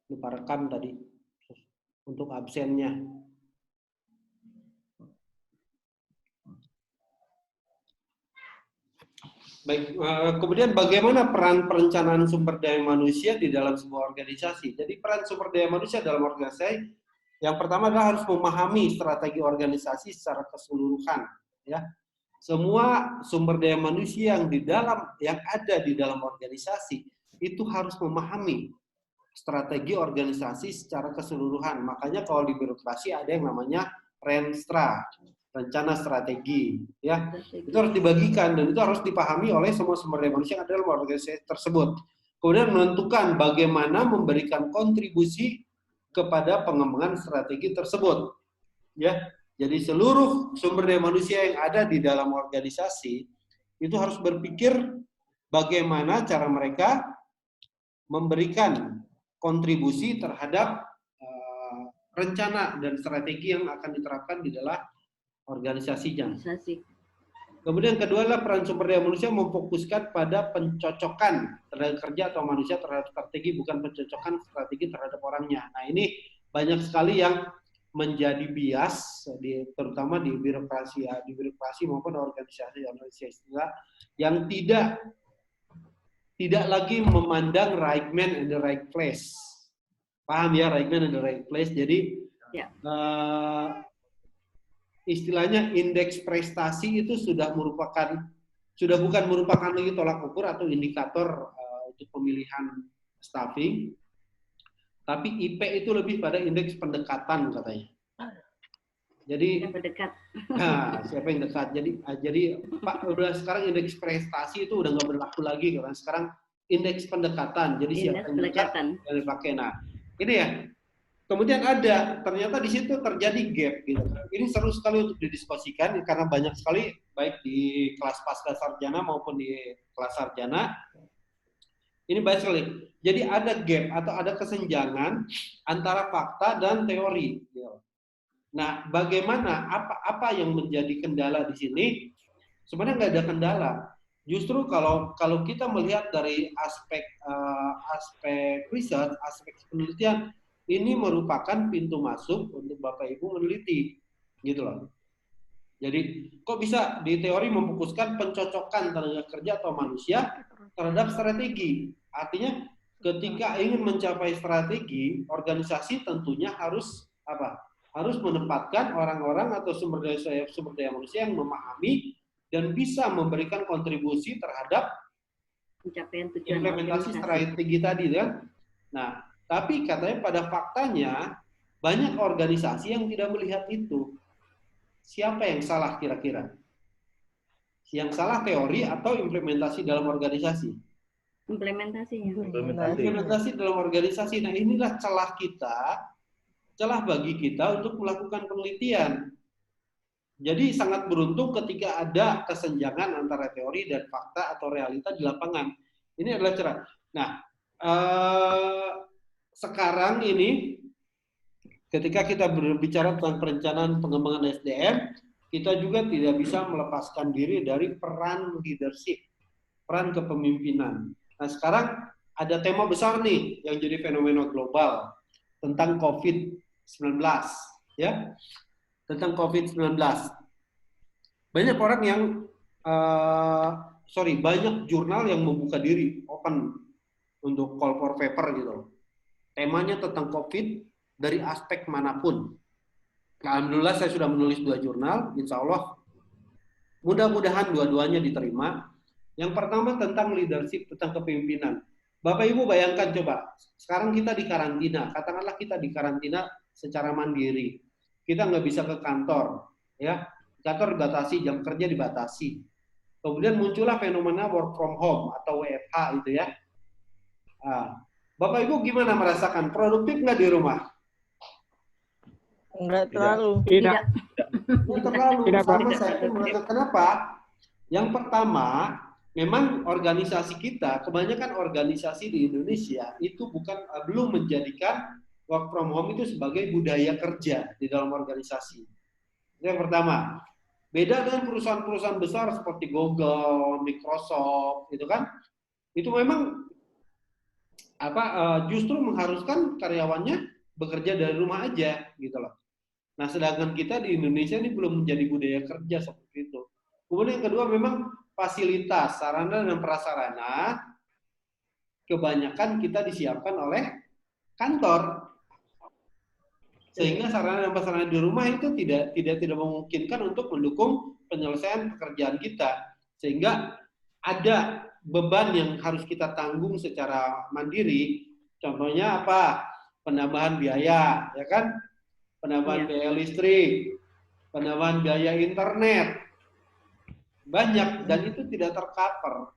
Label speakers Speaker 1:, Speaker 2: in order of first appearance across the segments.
Speaker 1: Lupa rekam tadi untuk absennya. Baik, kemudian bagaimana peran perencanaan sumber daya manusia di dalam sebuah organisasi? Jadi peran sumber daya manusia dalam organisasi yang pertama adalah harus memahami strategi organisasi secara keseluruhan, ya. Semua sumber daya manusia yang ada di dalam organisasi itu harus memahami strategi organisasi secara keseluruhan. Makanya kalau di birokrasi ada yang namanya Renstra, rencana strategi, ya. Itu harus dibagikan dan itu harus dipahami oleh semua sumber daya manusia yang ada dalam organisasi tersebut. Kemudian menentukan bagaimana memberikan kontribusi kepada pengembangan strategi tersebut, ya. Jadi seluruh sumber daya manusia yang ada di dalam organisasi itu harus berpikir bagaimana cara mereka memberikan kontribusi terhadap rencana dan strategi yang akan diterapkan di dalam organisasinya. Kemudian kedua adalah peran sumber daya manusia memfokuskan pada pencocokan tenaga kerja atau manusia terhadap strategi, bukan pencocokan strategi terhadap orangnya. Nah, ini banyak sekali yang menjadi bias, terutama di birokrasi, ya, di birokrasi maupun organisasi yang tidak lagi memandang right man in the right place. Paham ya, right man in the right place? Jadi ya. Istilahnya indeks prestasi itu sudah bukan merupakan lagi tolak ukur atau indikator untuk pemilihan staffing, tapi IP itu lebih pada indeks pendekatan katanya. Jadi nah, siapa yang dekat? Jadi Pak, udah sekarang indeks prestasi itu udah nggak berlaku lagi karena sekarang indeks pendekatan. Jadi siapa yang dekat yang dipakai. Nah, ini ya. Kemudian ternyata di situ terjadi gap gitu. Ini seru sekali untuk didiskusikan karena banyak sekali baik di kelas pasca sarjana maupun di kelas sarjana. Ini banyak sekali. Jadi ada gap atau ada kesenjangan antara fakta dan teori. Gitu. Nah, bagaimana apa yang menjadi kendala di sini? Sebenarnya nggak ada kendala. Justru kalau kita melihat dari aspek riset, aspek penelitian, ini merupakan pintu masuk untuk Bapak Ibu meneliti, gitu loh. Jadi, kok bisa di teori memfokuskan pencocokan tenaga kerja atau manusia terhadap strategi? Artinya, ketika ingin mencapai strategi, organisasi tentunya harus apa? Harus menempatkan orang-orang atau sumber daya manusia yang memahami dan bisa memberikan kontribusi terhadap pencapaian tujuan implementasi strategi tadi, kan? Nah, tapi katanya pada faktanya banyak organisasi yang tidak melihat itu. Siapa yang salah kira-kira? Yang salah teori atau implementasi dalam organisasi? Implementasi dalam organisasi. Nah, inilah celah bagi kita untuk melakukan penelitian. Jadi sangat beruntung ketika ada kesenjangan antara teori dan fakta atau realita di lapangan. Ini adalah celah. Nah, sekarang ini ketika kita berbicara tentang perencanaan pengembangan SDM, kita juga tidak bisa melepaskan diri dari peran leadership, peran kepemimpinan. Nah, sekarang ada tema besar nih yang jadi fenomena global tentang COVID-19, ya. Tentang COVID-19. Banyak orang yang banyak jurnal yang membuka diri open untuk call for paper gitu. Temanya tentang COVID dari aspek manapun. Alhamdulillah saya sudah menulis 2 jurnal, insya Allah mudah-mudahan dua-duanya diterima. Yang pertama tentang leadership, tentang kepemimpinan. Bapak Ibu bayangkan coba, sekarang kita di karantina, katakanlah kita di karantina secara mandiri. Kita nggak bisa ke kantor, ya. Kantor dibatasi, jam kerja dibatasi. Kemudian muncullah fenomena work from home atau WFH itu ya. Nah, Bapak Ibu gimana merasakan? Produktif nggak di rumah?
Speaker 2: Enggak terlalu.
Speaker 1: Tidak terlalu. Sama saya pun merasa. Kenapa? Yang pertama, memang organisasi kita, kebanyakan organisasi di Indonesia itu belum menjadikan work from home itu sebagai budaya kerja di dalam organisasi. Itu yang pertama. Beda dengan perusahaan-perusahaan besar seperti Google, Microsoft, gitu kan? Itu memang justru mengharuskan karyawannya bekerja dari rumah aja gitu loh. Nah, sedangkan kita di Indonesia ini belum menjadi budaya kerja seperti itu. Kemudian yang kedua memang fasilitas, sarana dan prasarana kebanyakan kita disiapkan oleh kantor. Sehingga sarana dan prasarana di rumah itu tidak memungkinkan untuk mendukung penyelesaian pekerjaan kita. Sehingga ada beban yang harus kita tanggung secara mandiri. Contohnya apa? Penambahan biaya, ya kan? Penambahan biaya listrik, penambahan biaya internet. Banyak dan itu tidak tercover.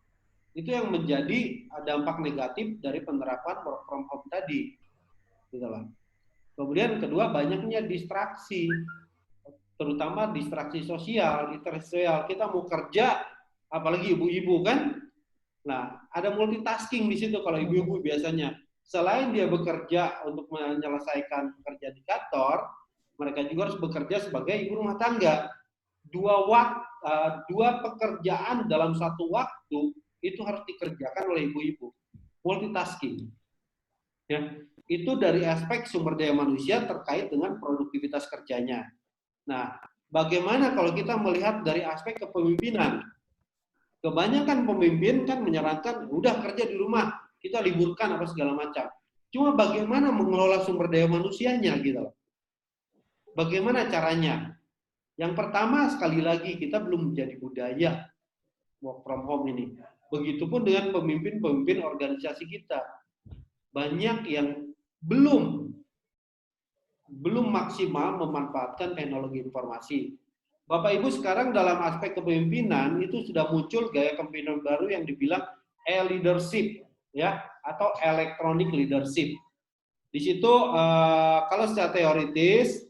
Speaker 1: Itu yang menjadi dampak negatif dari penerapan work from home tadi. Gitu lah. Kemudian kedua, banyaknya distraksi, terutama distraksi sosial, sosial. Kita mau kerja, apalagi ibu-ibu kan. Nah, ada multitasking di situ kalau ibu-ibu biasanya. Selain dia bekerja untuk menyelesaikan pekerjaan di kantor, mereka juga harus bekerja sebagai ibu rumah tangga. Dua pekerjaan dalam satu waktu itu harus dikerjakan oleh ibu-ibu. Multitasking. Ya, itu dari aspek sumber daya manusia terkait dengan produktivitas kerjanya. Nah, bagaimana kalau kita melihat dari aspek kepemimpinan? Kebanyakan pemimpin kan menyarankan, udah kerja di rumah, kita liburkan apa segala macam. Cuma bagaimana mengelola sumber daya manusianya gitu. Bagaimana caranya? Yang pertama, sekali lagi, kita belum menjadi budaya work from home ini. Begitupun dengan pemimpin-pemimpin organisasi kita. Banyak yang belum maksimal memanfaatkan teknologi informasi. Bapak Ibu, sekarang dalam aspek kepemimpinan itu sudah muncul gaya kepemimpinan baru yang dibilang e-leadership, ya, atau electronic leadership. Di situ kalau secara teoritis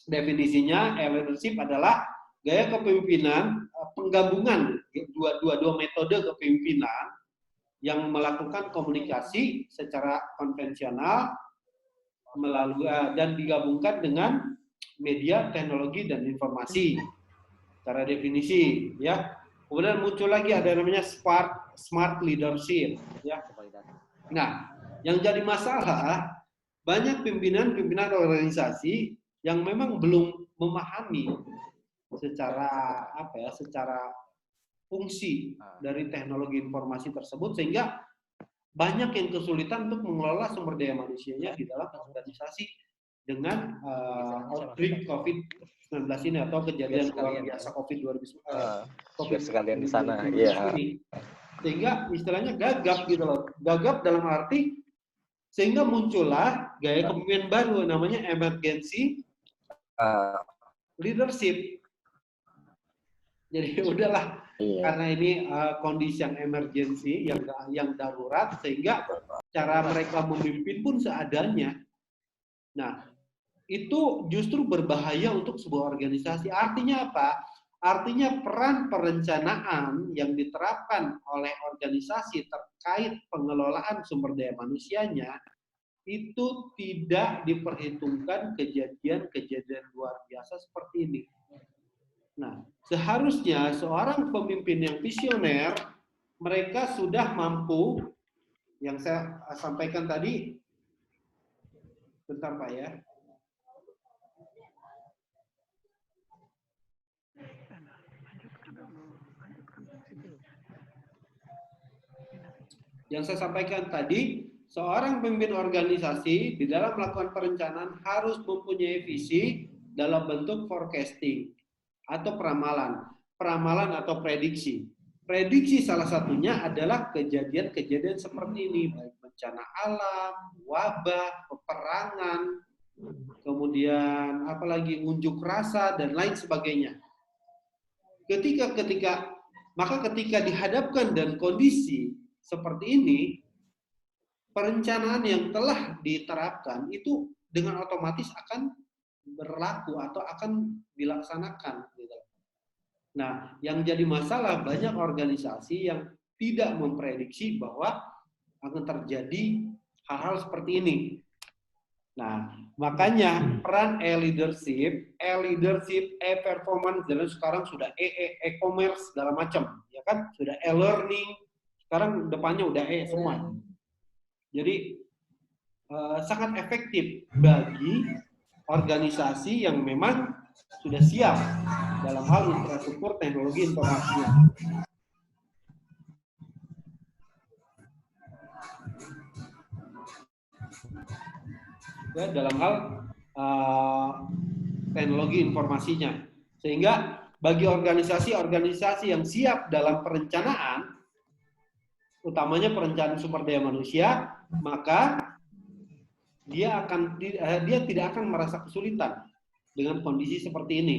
Speaker 1: definisinya e-leadership adalah gaya kepemimpinan penggabungan dua metode kepemimpinan yang melakukan komunikasi secara konvensional melalui dan digabungkan dengan media, teknologi, dan informasi. Cara definisi, ya. Kemudian muncul lagi ada namanya smart leadership, ya. Nah, yang jadi masalah banyak pimpinan organisasi yang memang belum memahami secara fungsi dari teknologi informasi tersebut, sehingga banyak yang kesulitan untuk mengelola sumber daya manusianya di dalam organisasi dengan outbreak COVID-19 ini atau kejadian luar biasa COVID
Speaker 2: sekalian di sana, iya.
Speaker 1: Sehingga istilahnya gagap gitu loh. Gagap dalam arti sehingga muncullah gaya kepemimpinan baru namanya emergency leadership. Jadi udahlah, karena ini kondisi yang emergency, yang darurat, sehingga cara mereka memimpin pun seadanya. Nah, itu justru berbahaya untuk sebuah organisasi. Artinya apa? Artinya peran perencanaan yang diterapkan oleh organisasi terkait pengelolaan sumber daya manusianya itu tidak diperhitungkan kejadian-kejadian luar biasa seperti ini. Nah, seharusnya seorang pemimpin yang visioner, mereka sudah mampu, yang saya sampaikan tadi, bentar Pak ya. Yang saya sampaikan tadi, seorang pemimpin organisasi di dalam melakukan perencanaan harus mempunyai visi dalam bentuk forecasting atau peramalan atau prediksi. Prediksi salah satunya adalah kejadian-kejadian seperti ini, baik bencana alam, wabah, peperangan, kemudian apalagi unjuk rasa dan lain sebagainya. Ketika dihadapkan dan kondisi seperti ini, perencanaan yang telah diterapkan itu dengan otomatis akan berlaku atau akan dilaksanakan. Nah, yang jadi masalah banyak organisasi yang tidak memprediksi bahwa akan terjadi hal-hal seperti ini. Nah, makanya peran e-leadership, e-performance, dan sekarang sudah e-commerce segala macam, ya kan? Sudah e-learning, sekarang depannya udah semua. Jadi sangat efektif bagi organisasi yang memang sudah siap dalam hal infrastruktur teknologi informasinya. Ya, dalam hal teknologi informasinya. Sehingga bagi organisasi-organisasi yang siap dalam perencanaan, utamanya perencanaan sumber daya manusia, maka dia tidak akan merasa kesulitan dengan kondisi seperti ini.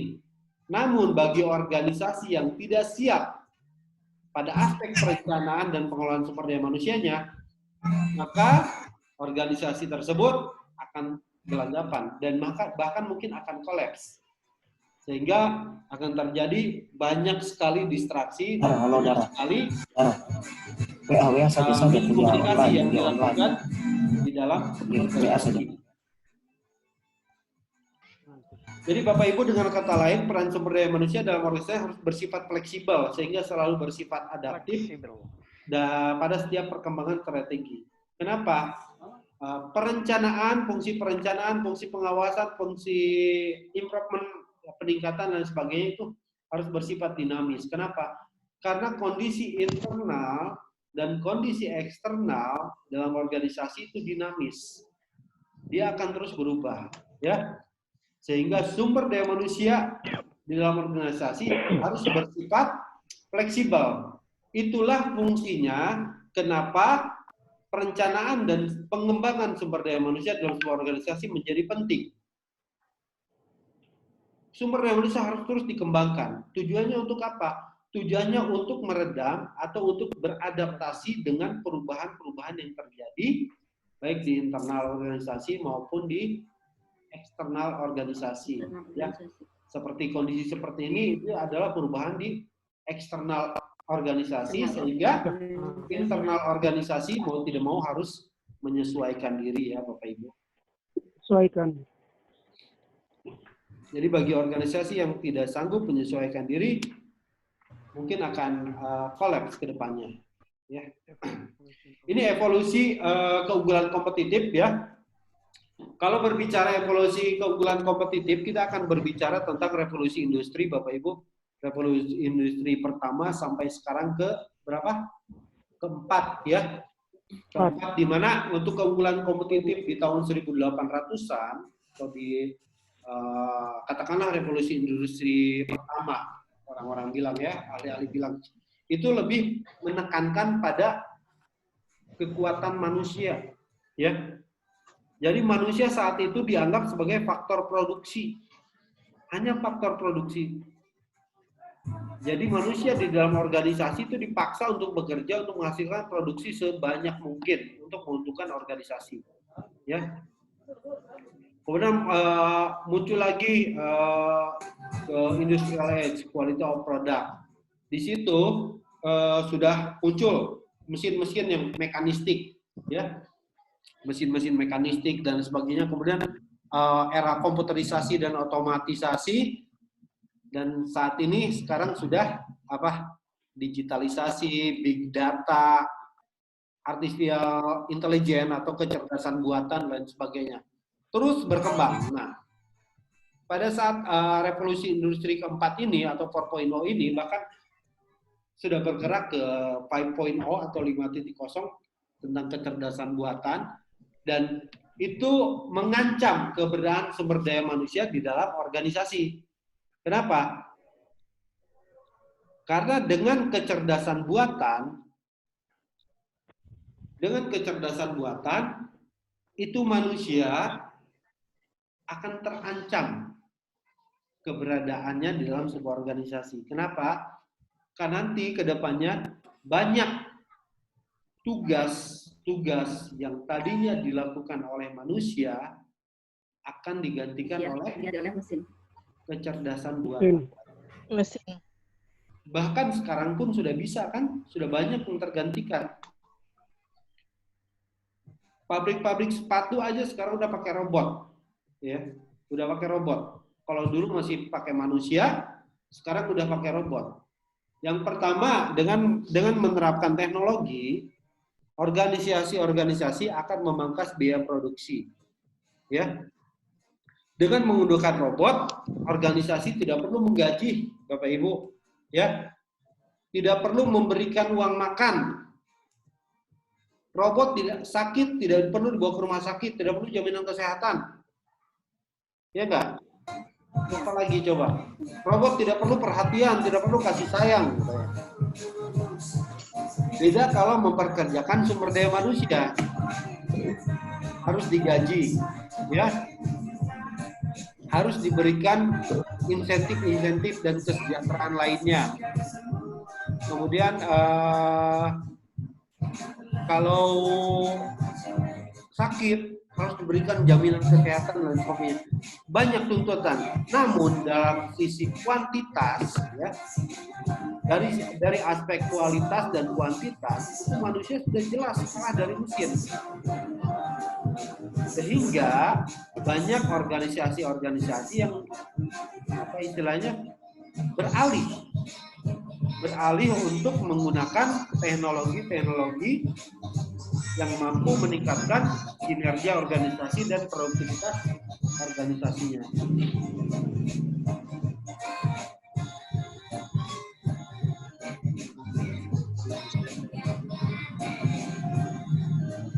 Speaker 1: Namun bagi organisasi yang tidak siap pada aspek perencanaan dan pengelolaan sumber daya manusianya, maka organisasi tersebut akan gelagapan dan bahkan mungkin akan kolaps. Sehingga akan terjadi banyak sekali distraksi, banyak sekali komunikasi yang dilakukan di dalam organisasi. Jadi Bapak Ibu, dengan kata lain, peran sumber daya manusia dalam organisasi harus bersifat fleksibel sehingga selalu bersifat adaptif dan pada setiap perkembangan strategi. Kenapa? Perencanaan, fungsi pengawasan, fungsi improvement, peningkatan dan sebagainya itu harus bersifat dinamis. Kenapa? Karena kondisi internal dan kondisi eksternal dalam organisasi itu dinamis. Dia akan terus berubah, ya. Sehingga sumber daya manusia di dalam organisasi harus bersifat fleksibel. Itulah fungsinya kenapa perencanaan dan pengembangan sumber daya manusia dalam sebuah organisasi menjadi penting. Sumber daya manusia harus terus dikembangkan. Tujuannya untuk apa? Tujuannya untuk meredam atau untuk beradaptasi dengan perubahan-perubahan yang terjadi baik di internal organisasi maupun di eksternal organisasi. Ya, seperti kondisi seperti ini itu adalah perubahan di eksternal organisasi sehingga internal organisasi mau tidak mau harus menyesuaikan diri, ya Bapak Ibu.
Speaker 2: Sesuaikan.
Speaker 1: Jadi bagi organisasi yang tidak sanggup menyesuaikan diri, mungkin akan kolaps ke depannya. Ya. Ini evolusi keunggulan kompetitif, ya. Kalau berbicara evolusi keunggulan kompetitif, kita akan berbicara tentang revolusi industri, Bapak Ibu. Revolusi industri pertama sampai sekarang ke berapa? Keempat, ya. Keempat, di mana untuk keunggulan kompetitif di tahun 1800-an atau di katakanlah revolusi industri pertama, orang-orang bilang, ya, ahli-ahli bilang, itu lebih menekankan pada kekuatan manusia, ya. Jadi manusia saat itu dianggap sebagai faktor produksi, hanya faktor produksi. Jadi manusia di dalam organisasi itu dipaksa untuk bekerja untuk menghasilkan produksi sebanyak mungkin untuk menguntungkan organisasi, ya. Kemudian muncul lagi industrial age, quality of product. Di situ sudah muncul mesin-mesin yang mekanistik, ya, mesin-mesin mekanistik dan sebagainya. Kemudian era komputerisasi dan otomatisasi, dan saat ini sekarang sudah digitalisasi, big data, artificial intelligence atau kecerdasan buatan dan sebagainya. Terus berkembang. Nah, pada saat revolusi industri keempat ini atau 4.0 ini bahkan sudah bergerak ke 5.0 atau 5.0 tentang kecerdasan buatan, dan itu mengancam keberadaan sumber daya manusia di dalam organisasi. Kenapa? Karena dengan kecerdasan buatan itu manusia akan terancam keberadaannya di dalam sebuah organisasi. Kenapa? Karena nanti ke depannya banyak tugas yang tadinya dilakukan oleh manusia akan digantikan oleh
Speaker 3: mesin.
Speaker 1: Kecerdasan buatan.
Speaker 2: Mesin.
Speaker 1: Bahkan sekarang pun sudah bisa, kan? Sudah banyak yang tergantikan. Pabrik-pabrik sepatu aja sekarang udah pakai robot. Ya, udah pakai robot. Kalau dulu masih pakai manusia, sekarang udah pakai robot. Yang pertama, dengan menerapkan teknologi, organisasi-organisasi akan memangkas biaya produksi. Ya. Dengan menggunakan robot, organisasi tidak perlu menggaji Bapak Ibu, ya. Tidak perlu memberikan uang makan. Robot tidak sakit, tidak perlu dibawa ke rumah sakit, tidak perlu jaminan kesehatan. Ya enggak? Apa lagi coba? Robot tidak perlu perhatian, tidak perlu kasih sayang. Beda kalau memperkerjakan sumber daya manusia. Harus digaji, ya. Harus diberikan insentif-insentif dan kesejahteraan lainnya. Kemudian kalau sakit harus diberikan jaminan kesehatan dan sebagainya. Banyak tuntutan. Namun dalam sisi kuantitas, ya, dari aspek kualitas dan kuantitas, manusia sudah jelas kalah dari mesin. Sehingga banyak organisasi-organisasi yang apa istilahnya beralih untuk menggunakan teknologi-teknologi yang mampu meningkatkan kinerja organisasi dan produktivitas organisasinya.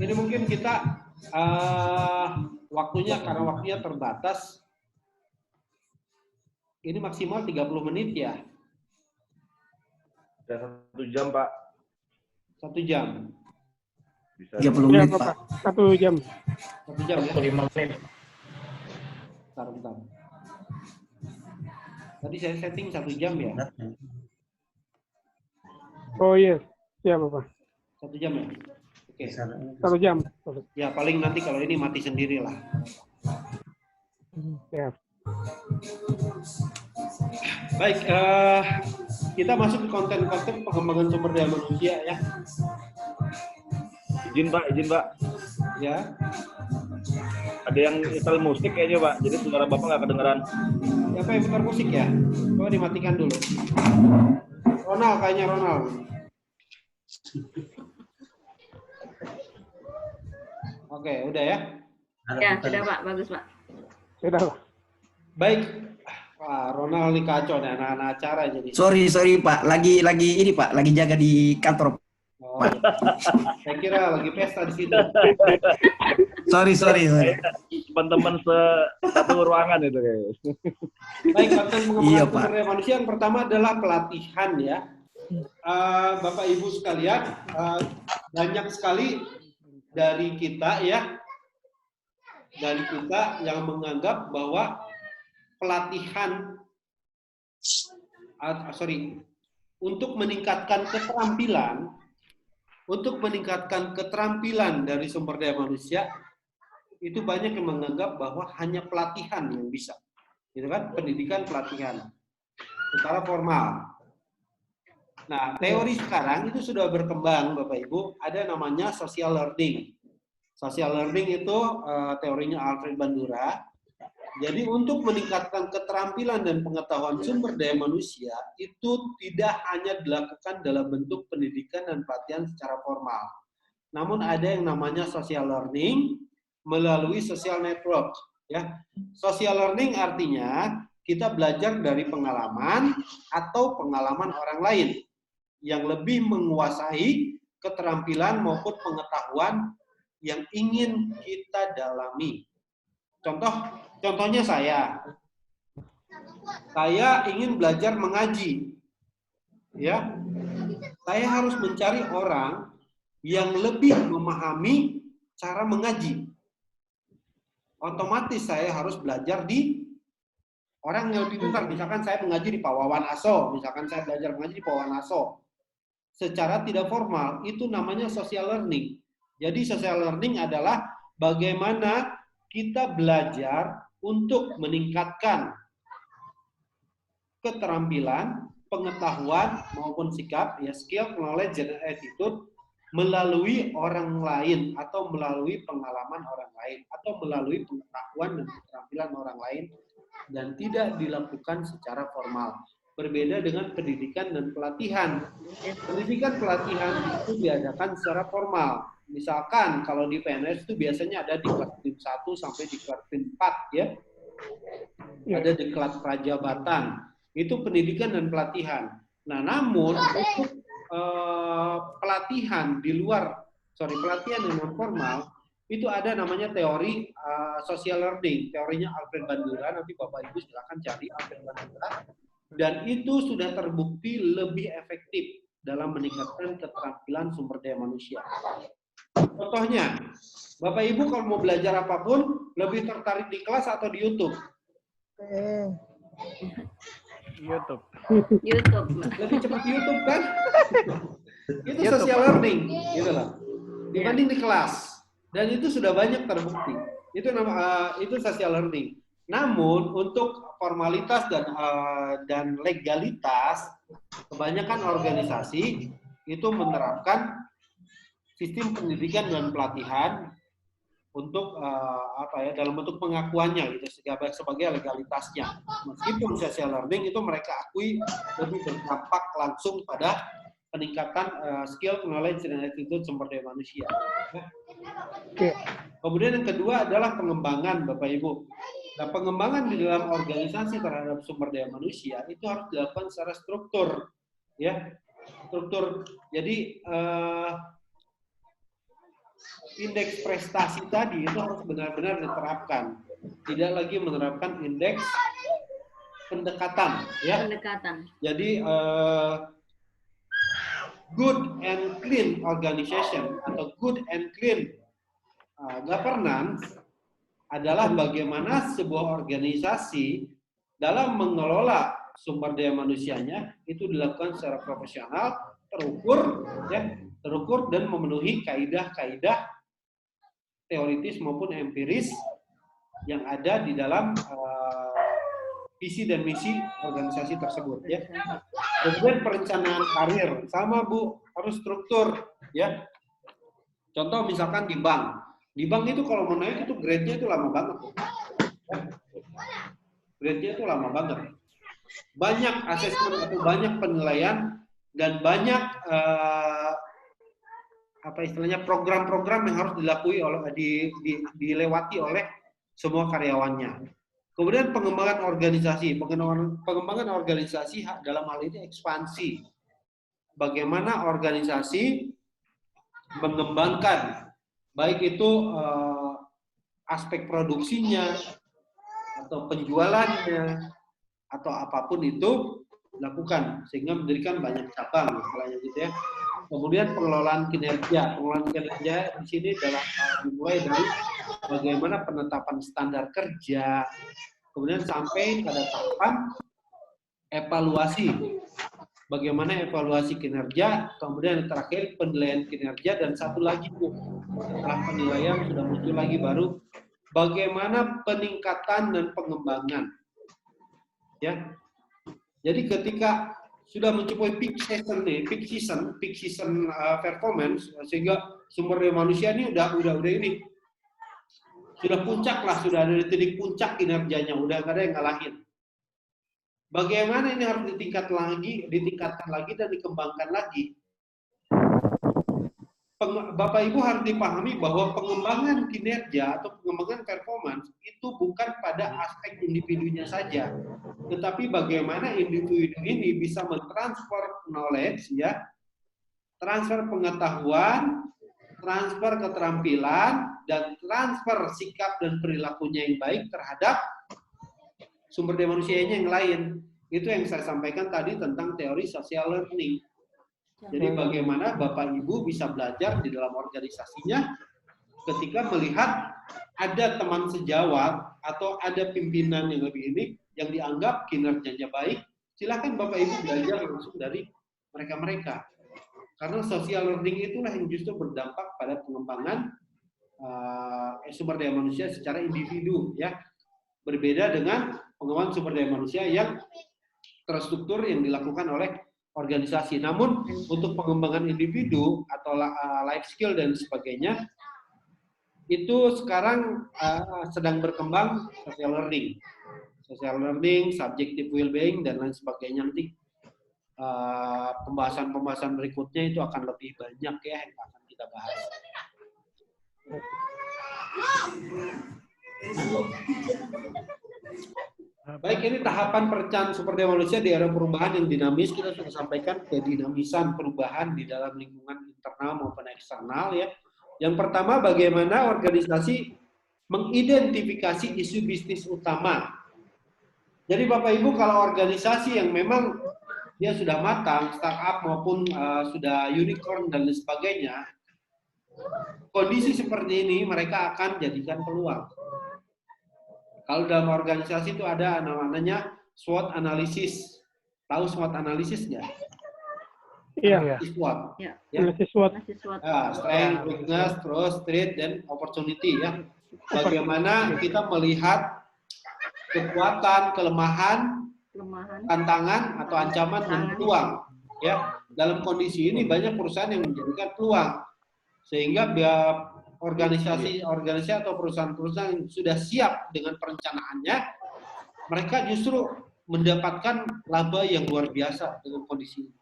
Speaker 1: Jadi mungkin kita karena waktunya terbatas, ini maksimal 30 menit ya.
Speaker 3: Sudah 1 jam, Pak.
Speaker 1: 1 jam.
Speaker 3: Bisa
Speaker 2: 30 menit, Pak. 1 jam.
Speaker 1: 1 jam ya?
Speaker 4: 5 menit.
Speaker 1: Bentar. Tadi saya setting 1 jam ya?
Speaker 2: Oh iya, siap Pak.
Speaker 1: 1 jam ya? Oke.
Speaker 2: 1 jam.
Speaker 1: Ya paling nanti kalau ini mati sendiri lah.
Speaker 2: Siap.
Speaker 1: Baik, kita masuk ke konten-konten pengembangan sumber daya manusia ya.
Speaker 3: izin, Pak.
Speaker 1: Ya.
Speaker 3: Ada yang install musik kayaknya, Pak. Jadi suara Bapak nggak kedengeran.
Speaker 1: Siapa yang putar musik ya? Coba dimatikan dulu. Kayaknya Ronald. Oke, udah ya?
Speaker 5: Ya, sudah Pak, bagus Pak.
Speaker 2: Sudah Pak.
Speaker 1: Baik. Wah, Ronald ini kacau nih anak-anak acara jadi.
Speaker 6: Sorry Pak, lagi ini Pak, lagi jaga di kantor.
Speaker 1: Oh, saya kira lagi pesta di situ.
Speaker 6: Sorry.
Speaker 3: Teman-teman satu ruangan itu kayaknya.
Speaker 1: Baik, konten pengembangan
Speaker 6: Iya,
Speaker 1: sumber daya manusia yang pertama adalah pelatihan ya. Bapak Ibu sekalian, banyak sekali dari kita yang menganggap bahwa pelatihan untuk meningkatkan keterampilan dari sumber daya manusia, itu banyak yang menganggap bahwa hanya pelatihan yang bisa, gitu kan? Pendidikan pelatihan secara formal. Nah, teori sekarang itu sudah berkembang, Bapak Ibu, ada namanya social learning. Social learning itu teorinya Alfred Bandura. Jadi untuk meningkatkan keterampilan dan pengetahuan sumber daya manusia itu tidak hanya dilakukan dalam bentuk pendidikan dan pelatihan secara formal. Namun ada yang namanya social learning melalui social network. Ya, social learning artinya kita belajar dari pengalaman atau pengalaman orang lain yang lebih menguasai keterampilan maupun pengetahuan yang ingin kita dalami. Contohnya saya ingin belajar mengaji, ya. Saya harus mencari orang yang lebih memahami cara mengaji. Otomatis saya harus belajar di orang yang lebih pintar. Misalkan saya mengaji di Pak Wawan Aso, secara tidak formal, itu namanya social learning. Jadi social learning adalah bagaimana kita belajar untuk meningkatkan keterampilan, pengetahuan maupun sikap, ya skill, knowledge, dan attitude melalui orang lain atau melalui pengalaman orang lain atau melalui pengetahuan dan keterampilan orang lain dan tidak dilakukan secara formal. berbeda dengan pendidikan dan pelatihan. Pendidikan pelatihan itu diadakan secara formal. Misalkan kalau di PNS itu biasanya ada di Klatim 1 sampai di Klatim 4 ya. Ada di kelas prajabatan. Itu pendidikan dan pelatihan. Nah, namun untuk pelatihan di luar, pelatihan yang non formal itu ada namanya teori social learning. Teorinya Alfred Bandura, nanti Bapak Ibu silakan cari Alfred Bandura. Dan itu sudah terbukti lebih efektif dalam meningkatkan keterampilan sumber daya manusia. Contohnya, Bapak Ibu kalau mau belajar apapun, lebih tertarik di kelas atau di YouTube?
Speaker 3: YouTube.
Speaker 5: YouTube, Mbak.
Speaker 1: Lebih cepat di YouTube kan? Itu social learning, gitu loh. Dibanding di kelas. Dan itu sudah banyak terbukti. Itu social learning. Namun untuk formalitas dan legalitas, kebanyakan organisasi itu menerapkan sistem pendidikan dan pelatihan untuk dalam bentuk pengakuannya gitu sebagai legalitasnya. Meskipun social learning itu mereka akui lebih berdampak langsung pada peningkatan skill, knowledge, dan attitude sumber daya manusia. Kemudian yang kedua adalah pengembangan, Bapak Ibu. Nah, pengembangan di dalam organisasi terhadap sumber daya manusia itu harus dilakukan secara struktur, ya. Struktur. Jadi indeks prestasi tadi itu harus benar-benar diterapkan. Tidak lagi menerapkan indeks pendekatan, ya.
Speaker 5: Pendekatan.
Speaker 1: Jadi good and clean organization atau good and clean governance adalah bagaimana sebuah organisasi dalam mengelola sumber daya manusianya itu dilakukan secara profesional, terukur dan memenuhi kaidah-kaidah teoritis maupun empiris yang ada di dalam visi dan misi organisasi tersebut, ya. Kemudian perencanaan karir sama Bu, harus struktur, ya. Contoh misalkan di bank itu kalau mau naik itu grade-nya itu lama banget, Bu. Grade-nya itu lama banget. Banyak asesmen atau banyak penilaian dan banyak program-program yang harus dilewati oleh semua karyawannya. Kemudian pengembangan organisasi. Pengembangan organisasi dalam hal ini ekspansi. Bagaimana organisasi mengembangkan baik itu aspek produksinya atau penjualannya atau apapun itu lakukan sehingga mendirikan banyak cabang istilahnya gitu ya. Kemudian pengelolaan kinerja. Pengelolaan kinerja di sini dimulai dari bagaimana penetapan standar kerja, kemudian sampai pada tahapan evaluasi. Bagaimana evaluasi kinerja, kemudian terakhir penilaian kinerja, dan satu lagi Bu, setelah penilaian sudah muncul lagi baru bagaimana peningkatan dan pengembangan. Ya. Jadi ketika sudah mencapai peak season performance, sehingga sumber daya manusia ini udah ini sudah puncak lah, sudah ada di titik puncak kinerjanya, udah nggak ada yang ngalahin. Bagaimana ini harus ditingkatkan lagi dan dikembangkan lagi. Bapak Ibu harus dipahami bahwa pengembangan kinerja atau pengembangan performance itu bukan pada aspek individunya saja, tetapi bagaimana individu ini bisa mentransfer knowledge, ya, transfer pengetahuan, transfer keterampilan, dan transfer sikap dan perilakunya yang baik terhadap sumber daya manusianya yang lain. Itu yang saya sampaikan tadi tentang teori social learning. Jadi bagaimana Bapak Ibu bisa belajar di dalam organisasinya ketika melihat ada teman sejawat atau ada pimpinan yang lebih ini yang dianggap kinerjanya baik, silakan Bapak Ibu belajar langsung dari mereka-mereka. Karena social learning itulah yang justru berdampak pada pengembangan sumber daya manusia secara individu, ya. Berbeda dengan pengembangan sumber daya manusia yang terstruktur yang dilakukan oleh organisasi. Namun untuk pengembangan individu atau life skill dan sebagainya itu sekarang sedang berkembang social learning. social learning, subjective well-being, dan lain sebagainya. Nanti pembahasan-pembahasan berikutnya itu akan lebih banyak ya yang akan kita bahas. Baik, ini tahapan perencanaan sumber daya manusia di era perubahan yang dinamis. Kita sudah sampaikan kedinamisan perubahan di dalam lingkungan internal maupun eksternal ya. Yang pertama, bagaimana organisasi mengidentifikasi isu bisnis utama. Jadi Bapak Ibu, kalau organisasi yang memang dia sudah matang, startup maupun sudah unicorn dan lain sebagainya, kondisi seperti ini mereka akan jadikan peluang. Kalau dalam organisasi itu ada namanya SWOT analisis. Tahu SWOT analisis nggak?
Speaker 2: Iya.
Speaker 1: SWOT.
Speaker 5: Ya.
Speaker 2: Analisis SWOT.
Speaker 1: Strength, weakness, trust, threat, dan opportunity ya. Bagaimana kita melihat kekuatan, kelemahan, tantangan atau ancaman dan peluang. Ya, dalam kondisi ini banyak perusahaan yang menjadikan peluang, sehingga organisasi atau perusahaan-perusahaan yang sudah siap dengan perencanaannya, mereka justru mendapatkan laba yang luar biasa dengan kondisi ini.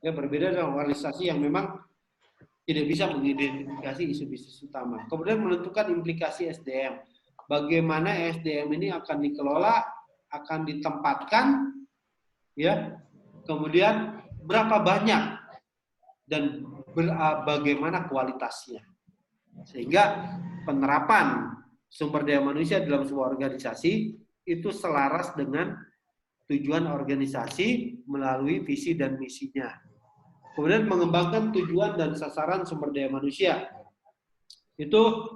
Speaker 1: Ya, berbeda dengan organisasi yang memang tidak bisa mengidentifikasi isu bisnis utama. Kemudian menentukan implikasi SDM. Bagaimana SDM ini akan dikelola, akan ditempatkan, ya. Kemudian berapa banyak dan bagaimana kualitasnya. Sehingga penerapan sumber daya manusia dalam sebuah organisasi itu selaras dengan tujuan organisasi melalui visi dan misinya. Kemudian mengembangkan tujuan dan sasaran sumber daya manusia. Itu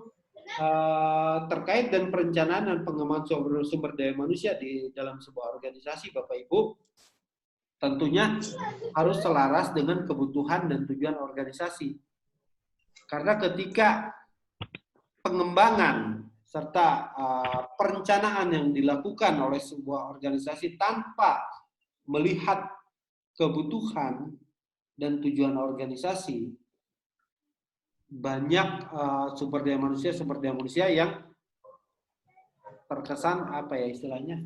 Speaker 1: terkait dan perencanaan dan pengembangan sumber daya manusia di dalam sebuah organisasi, Bapak Ibu, tentunya harus selaras dengan kebutuhan dan tujuan organisasi. Karena ketika pengembangan serta perencanaan yang dilakukan oleh sebuah organisasi tanpa melihat kebutuhan dan tujuan organisasi, banyak sumber daya manusia yang terkesan apa ya istilahnya,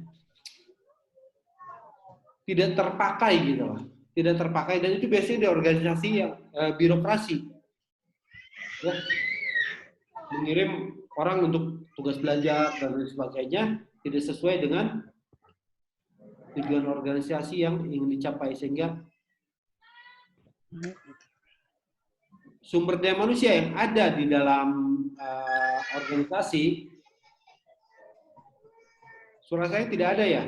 Speaker 1: tidak terpakai gitu loh. Tidak terpakai, dan itu biasanya di organisasi yang birokrasi. Ya, mengirim orang untuk tugas belajar dan lain sebagainya tidak sesuai dengan tujuan organisasi yang ingin dicapai, sehingga sumber daya manusia yang ada di dalam organisasi, suara saya tidak ada ya?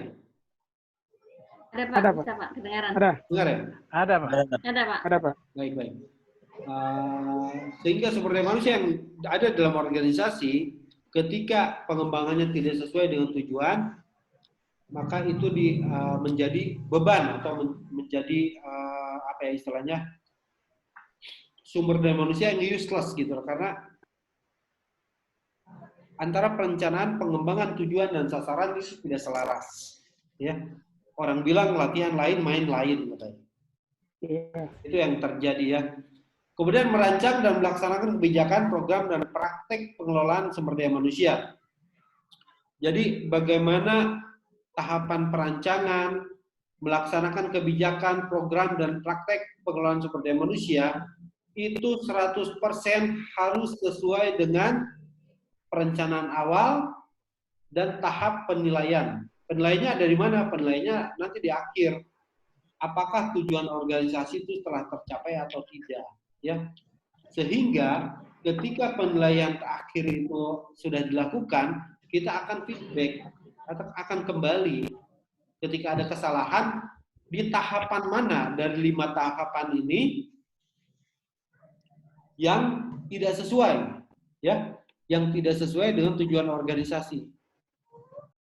Speaker 5: Ada Pak,
Speaker 2: Ada, Pak.
Speaker 5: bisa Pak, kedengaran.
Speaker 2: Ada.
Speaker 1: Dengar ya?
Speaker 3: Ada, Pak.
Speaker 5: Ada Pak.
Speaker 2: Ada, Pak.
Speaker 1: Baik. Sehingga sumber daya manusia yang ada dalam organisasi, ketika pengembangannya tidak sesuai dengan tujuan, maka itu menjadi beban atau menjadi apa ya istilahnya, sumber daya manusia yang useless gitu loh, karena antara perencanaan, pengembangan tujuan dan sasaran itu tidak selaras. Ya, orang bilang latihan lain, main lain katanya.
Speaker 2: Iya.
Speaker 1: Itu yang terjadi ya. Kemudian merancang dan melaksanakan kebijakan, program, dan praktek pengelolaan sumber daya manusia. Jadi bagaimana tahapan perancangan, melaksanakan kebijakan, program, dan praktek pengelolaan sumber daya manusia itu 100% harus sesuai dengan perencanaan awal dan tahap penilaian. Penilaiannya dari mana? Penilaiannya nanti di akhir. Apakah tujuan organisasi itu telah tercapai atau tidak? Ya, sehingga ketika penilaian akhir itu sudah dilakukan, kita akan feedback atau akan kembali ketika ada kesalahan di tahapan mana dari 5 tahapan ini yang tidak sesuai, ya, yang tidak sesuai dengan tujuan organisasi.